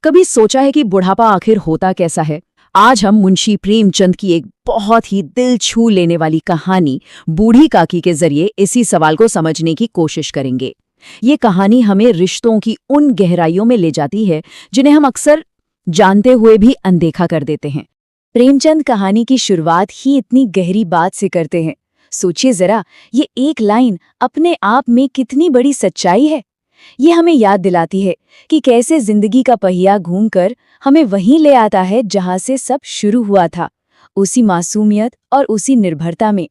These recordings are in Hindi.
कभी सोचा है कि बुढ़ापा आखिर होता कैसा है? आज हम मुंशी प्रेमचंद की एक बहुत ही दिल छू लेने वाली कहानी बूढ़ी काकी के जरिए इसी सवाल को समझने की कोशिश करेंगे। ये कहानी हमें रिश्तों की उन गहराइयों में ले जाती है जिन्हें हम अक्सर जानते हुए भी अनदेखा कर देते हैं। प्रेमचंद कहानी की शुरुआत ही इतनी गहरी बात से करते हैं। सोचिए जरा, ये एक लाइन अपने आप में कितनी बड़ी सच्चाई है। ये हमें याद दिलाती है कि कैसे जिंदगी का पहिया घूमकर हमें वहीं ले आता है जहां से सब शुरू हुआ था, उसी मासूमियत और उसी निर्भरता में।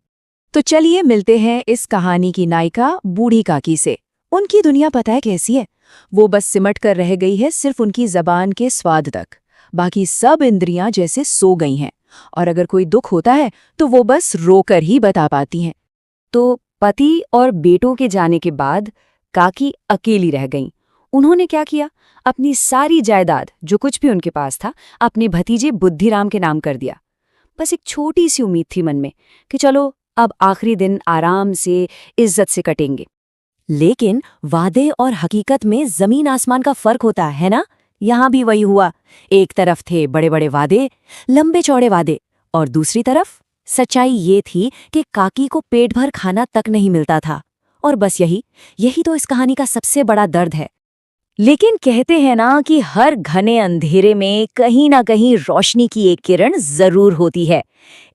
तो चलिए मिलते हैं इस कहानी की नायिका बूढ़ी काकी से। उनकी दुनिया पता है कैसी है? वो बस सिमट कर रह गई है सिर्फ उनकी जबान के स्वाद तक। बाकी सब इंद्रियां जैसे सो गई हैं, और अगर कोई दुख होता है तो वो बस रोकर ही बता पाती हैं। तो पति और बेटों के जाने के बाद काकी अकेली रह गईं। उन्होंने क्या किया? अपनी सारी जायदाद, जो कुछ भी उनके पास था, अपने भतीजे बुद्धिराम के नाम कर दिया। बस एक छोटी सी उम्मीद थी मन में कि चलो अब आखिरी दिन आराम से इज्जत से कटेंगे। लेकिन वादे और हकीकत में जमीन आसमान का फर्क होता है ना? यहां भी वही हुआ। एक तरफ थे बड़े बड़े वादे, लंबे चौड़े वादे, और दूसरी तरफ सच्चाई ये थी कि काकी को पेट भर खाना तक नहीं मिलता था। और बस यही तो इस कहानी का सबसे बड़ा दर्द है। लेकिन कहते हैं ना कि हर घने अंधेरे में कहीं ना कहीं रोशनी की एक किरण जरूर होती है।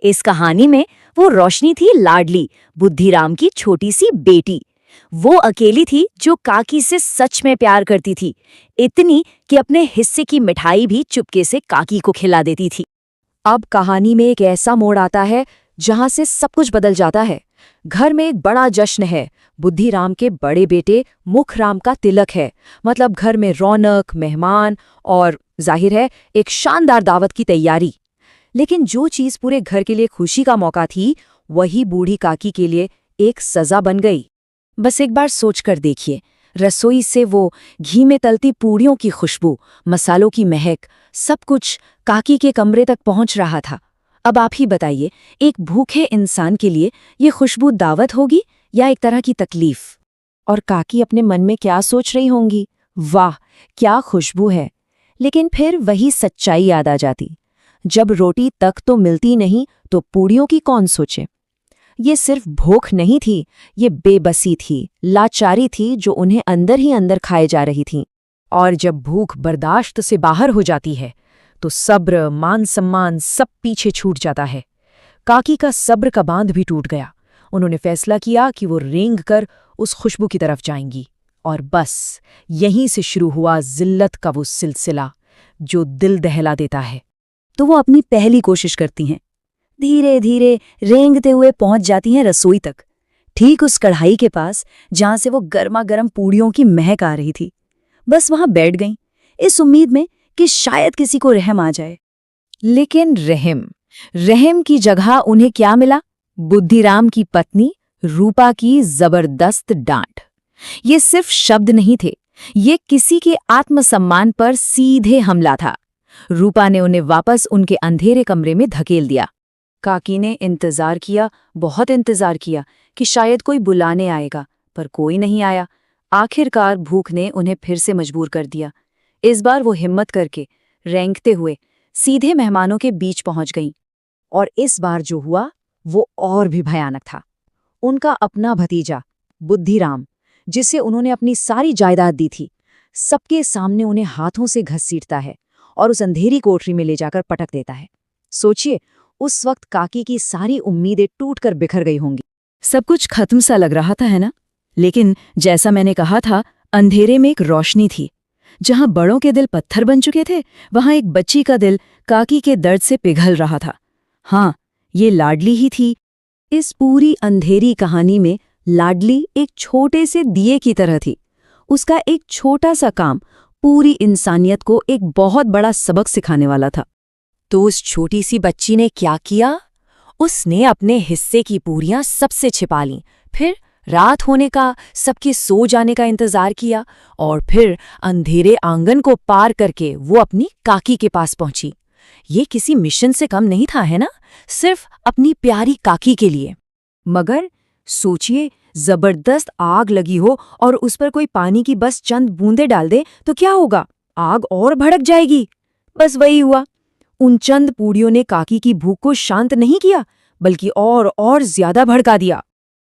इस कहानी में वो रोशनी थी लाडली बुद्धिराम की छोटी सी बेटी। वो अकेली थी जो काकी से सच में प्यार करती थी, इतनी कि अपने हिस्से की मिठाई भी चुपके से काकी को खिला देती थी। अब कहानी में एक ऐसा मोड़ आता है जहां से सब कुछ बदल जाता है। घर में एक बड़ा जश्न है। बुद्धिराम के बड़े बेटे मुखराम का तिलक है। मतलब घर में रौनक, मेहमान और जाहिर है एक शानदार दावत की तैयारी। लेकिन जो चीज पूरे घर के लिए खुशी का मौका थी, वही बूढ़ी काकी के लिए एक सजा बन गई। बस एक बार सोच कर देखिए, रसोई से वो घी में तलती पूड़ियों की खुशबू, मसालों की महक, सब कुछ काकी के कमरे तक पहुंच रहा था। अब आप ही बताइए, एक भूखे इंसान के लिए ये खुशबू दावत होगी या एक तरह की तकलीफ? और काकी अपने मन में क्या सोच रही होंगी? वाह, क्या खुशबू है! लेकिन फिर वही सच्चाई याद आ जाती। जब रोटी तक तो मिलती नहीं तो पूड़ियों की कौन सोचे? ये सिर्फ भूख नहीं थी, ये बेबसी थी, लाचारी थी जो उन्हें अंदर ही अंदर खाए जा रही थी। और जब भूख बर्दाश्त से बाहर हो जाती है तो सब्र, मान सम्मान सब पीछे छूट जाता है। काकी का सब्र का बांध भी टूट गया। उन्होंने फैसला किया कि वो रेंग कर उस खुशबू की तरफ जाएंगी। और बस यहीं से शुरू हुआ जिल्लत का वो सिलसिला जो दिल दहला देता है। तो वो अपनी पहली कोशिश करती हैं। धीरे धीरे रेंगते हुए पहुंच जाती हैं रसोई तक, ठीक उस कढ़ाई के पास जहां से वो गर्मा गर्म पूड़ियों की महक आ रही थी। बस वहां बैठ गईं, इस उम्मीद में कि शायद किसी को रहम आ जाए। लेकिन रहम की जगह उन्हें क्या मिला? बुद्धिराम की पत्नी रूपा की जबरदस्त डांट। ये सिर्फ शब्द नहीं थे, ये किसी के आत्मसम्मान पर सीधे हमला था। रूपा ने उन्हें वापस उनके अंधेरे कमरे में धकेल दिया। काकी ने इंतजार किया, बहुत इंतजार किया कि शायद कोई बुलाने आएगा, पर कोई नहीं आया। आखिरकार भूख ने उन्हें फिर से मजबूर कर दिया। इस बार वो हिम्मत करके रेंगते हुए सीधे मेहमानों के बीच पहुंच गईं। और इस बार जो हुआ वो और भी भयानक था। उनका अपना भतीजा बुद्धिराम, जिसे उन्होंने अपनी सारी जायदाद दी थी, सबके सामने उन्हें हाथों से घसीटता है और उस अंधेरी कोठरी में ले जाकर पटक देता है। सोचिए, उस वक्त काकी की सारी उम्मीदें टूटकर बिखर गई होंगी। सब कुछ खत्म सा लग रहा था, है ना? लेकिन जैसा मैंने कहा था, अंधेरे में एक रोशनी थी। जहां बड़ों के दिल पत्थर बन चुके थे, वहां एक बच्ची का दिल काकी के दर्द से पिघल रहा था। हाँ, ये लाडली ही थी। इस पूरी अंधेरी कहानी में लाडली एक छोटे से दिए की तरह थी। उसका एक छोटा सा काम पूरी इंसानियत को एक बहुत बड़ा सबक सिखाने वाला था। तो उस छोटी सी बच्ची ने क्या किया? उसने अपने हिस्से की पूरियां सबसे छिपा लीं। फिर रात होने का, सबके सो जाने का इंतजार किया, और फिर अंधेरे आंगन को पार करके वो अपनी काकी के पास पहुंची। ये किसी मिशन से कम नहीं था, है ना? सिर्फ अपनी प्यारी काकी के लिए। मगर सोचिए, जबरदस्त आग लगी हो और उस पर कोई पानी की बस चंद बूंदे डाल दे तो क्या होगा? आग और भड़क जाएगी। बस वही हुआ। उन चंद पूड़ियों ने काकी की भूख को शांत नहीं किया, बल्कि और ज्यादा भड़का दिया।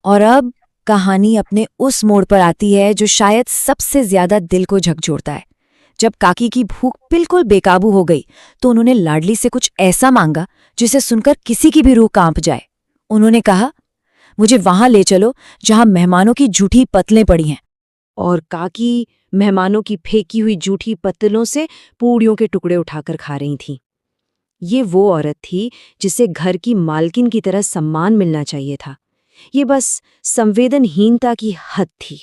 और अब कहानी अपने उस मोड़ पर आती है जो शायद सबसे ज्यादा दिल को झकझोरता है। जब काकी की भूख बिल्कुल बेकाबू हो गई तो उन्होंने लाडली से कुछ ऐसा मांगा जिसे सुनकर किसी की भी रूह कांप जाए। उन्होंने कहा, मुझे वहां ले चलो जहां मेहमानों की जूठी पतलें पड़ी हैं। और काकी मेहमानों की फेंकी हुई जूठी पत्तलों से पूड़ियों के टुकड़े उठाकर खा रही थीं। ये वो औरत थी जिसे घर की मालकिन की तरह सम्मान मिलना चाहिए था। ये बस संवेदनहीनता की हद थी।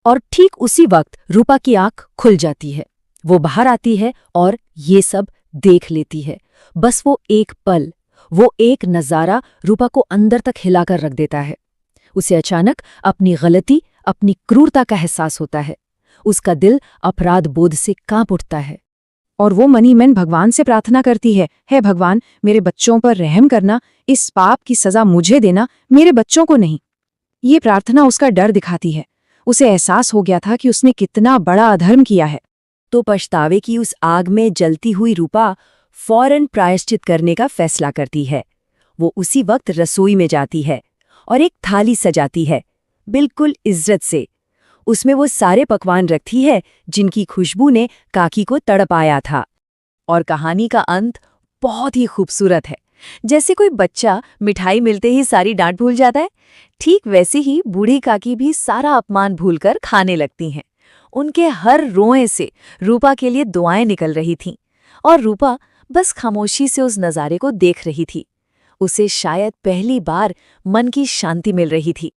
और ठीक उसी वक्त रूपा की आंख खुल जाती है। वो बाहर आती है और ये सब देख लेती है। बस वो एक पल, वो एक नजारा रूपा को अंदर तक हिलाकर रख देता है। उसे अचानक अपनी गलती, अपनी क्रूरता का एहसास होता है। उसका दिल अपराध बोध से कांप उठता है। और वो मनी मन भगवान से प्रार्थना करती है, हे भगवान, मेरे बच्चों पर रहम करना, इस पाप की सजा मुझे देना, मेरे बच्चों को नहीं। ये प्रार्थना उसका डर दिखाती है। उसे एहसास हो गया था कि उसने कितना बड़ा अधर्म किया है। तो पछतावे की उस आग में जलती हुई रूपा फौरन प्रायश्चित करने का फैसला करती है। वो उसी वक्त रसोई में जाती है और एक थाली सजाती है, बिल्कुल इज्जत से। उसमें वो सारे पकवान रखती है जिनकी खुशबू ने काकी को तड़पाया था। और कहानी का अंत बहुत ही खूबसूरत है। जैसे कोई बच्चा मिठाई मिलते ही सारी डांट भूल जाता है, ठीक वैसे ही बूढ़ी काकी भी सारा अपमान भूलकर खाने लगती हैं। उनके हर रोए से रूपा के लिए दुआएं निकल रही थीं, और रूपा बस खामोशी से उस नज़ारे को देख रही थी। उसे शायद पहली बार मन की शांति मिल रही थी।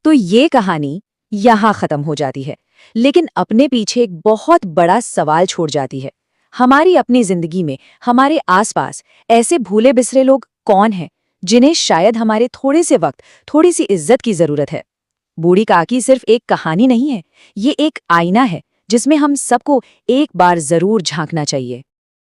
तो ये कहानी यहाँ खत्म हो जाती है, लेकिन अपने पीछे एक बहुत बड़ा सवाल छोड़ जाती है। हमारी अपनी जिंदगी में, हमारे आसपास ऐसे भूले बिसरे लोग कौन हैं जिन्हें शायद हमारे थोड़े से वक्त, थोड़ी सी इज्जत की जरूरत है? बूढ़ी काकी सिर्फ एक कहानी नहीं है, ये एक आईना है जिसमें हम सबको एक बार जरूर झांकना चाहिए।